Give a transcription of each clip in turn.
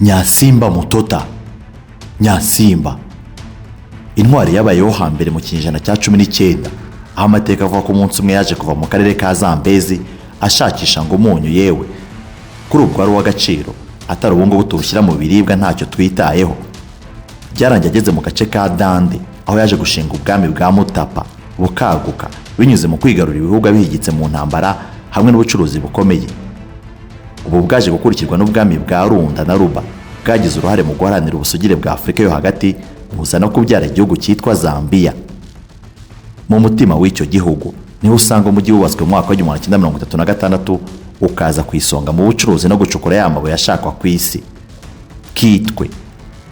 Nyasimba Mutota. Nyasimba intwari yabayeho hambere mu kinyejana cya 19. aho amateka avuga ko umunsi umwe yaje kuva mu karere ka Zambezi ashakisha ngo umunyu yewe kuri ubwo ari uw'agaciro atari ubungu buturushyira mu biribwa ntacyo twitayeho. Byarangiye ageze mu gace ka Dande aho yaje gushinga ubwami bwa Mutapa bukaguka binyuze mu kwigarurira ibihugu bihigitse mu ntambara hamwe n'ubucuruzi bukomeye. Ubu bwaje gukurikirwa n'ubwami bwa Runda na Ruba bwagize uruhare mu guharanira ubusugire bwa Afurika yo hagati buza no kubyara igihugu cyitwa Zambia. Mu mutima w'icyo gihugu niho usanga umujyi wubatswe mu mwaka wa 1936 ukaza ku isonga mu bucuruzi no gucukura y'amabuye yashakwa ku isi. Kitwe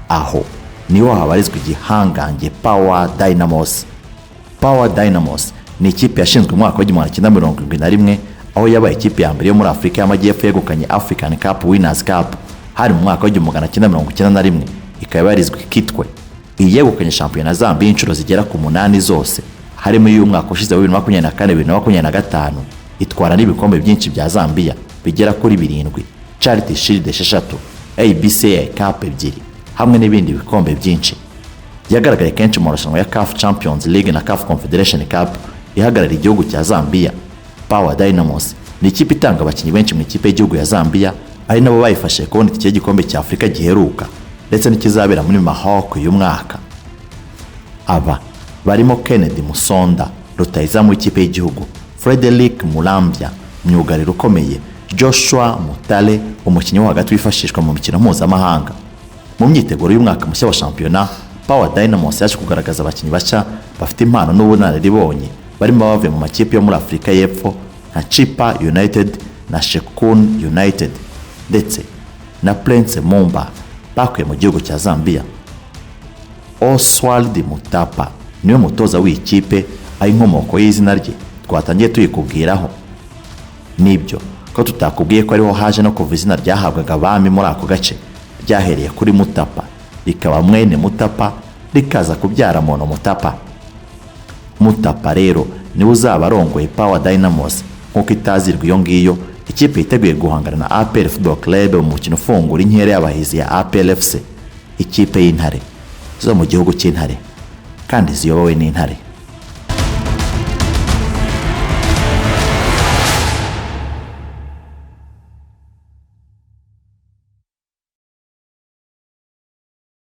aho niho habarizwa igihangange Power Dynamos. Power Dynamos ni ikipe yashinzwe mu mwaka wa 1971 aho yabaye ikipe ya mbere yo muri Afurika y'Amajyepfo yegukanye African Cup Winners Cup hari mu mwaka wa 1991 ikaba yarizwe Kitwe. Iyi yegukanye shampiyona Zambia inshuro zigera ku 8 zose harimo uyu mwaka ushize wa 2024-2025 itwara n'ibikombe byinshi bya Zambia bigera kuri 7, Charity Shield 6, ABCA Cup 2 hamwe n'ibindi bikombe byinshi. Yagaragaye kenshi mu marushanwa ya CAF Champions League na CAF Confederation Cup ihagarariye igihugu cya Zambia. Power Dynamos ni ikipe itanga abakinnyi benshi mu ikipe y'igihugu ya Zambia ari nabo bayifashe kubona iki gikombe cya Afurika giheruka ndetse n'ikizabera muri Mahoko uyu mwaka. Aba barimo Kennedy Musonda rutayizamu w'ikipe y'igihugu, Frederick Mulambya myugariro ukomeye, Joshua Mutale umukinnyi wo hagati wifashishwa mu mikino mpuzamahanga. Mu myiteguro y'umwaka mushya wa shampiyona Power Dynamos yaje kugaragaza abakinnyi bashya bafite impano n'ubunararibonye barimo bavuye mu makipe yo muri Afurika y'Epfo nka Chipa United na Shekun United ndetse na Prince Mumba bakuye mu gihugu cya Zambia. Oswald Mutapa niwe mutoza w'ikipe ari inkomoko y'izina rye twatangiye tuyikubwiraho. Nibyo ko tutakubwiye ko ariho haje no kuva izina ryahabwaga abami muri ako gace ryahereye kuri Mutapa rikaba mwene Mutapa rikaza kubyara Mono Mutapa. Mutapa rero niwe uzaba arongoye Power Dynamos nk'uko itazirwa iyo ngiyo ikipe iteguye guhangana na APR Football Club mu mukino ufungura inkere y'abahizi ya APR FC, ikipe y'intare zo mu gihugu cy'intare kandi ziyobowe n'intare.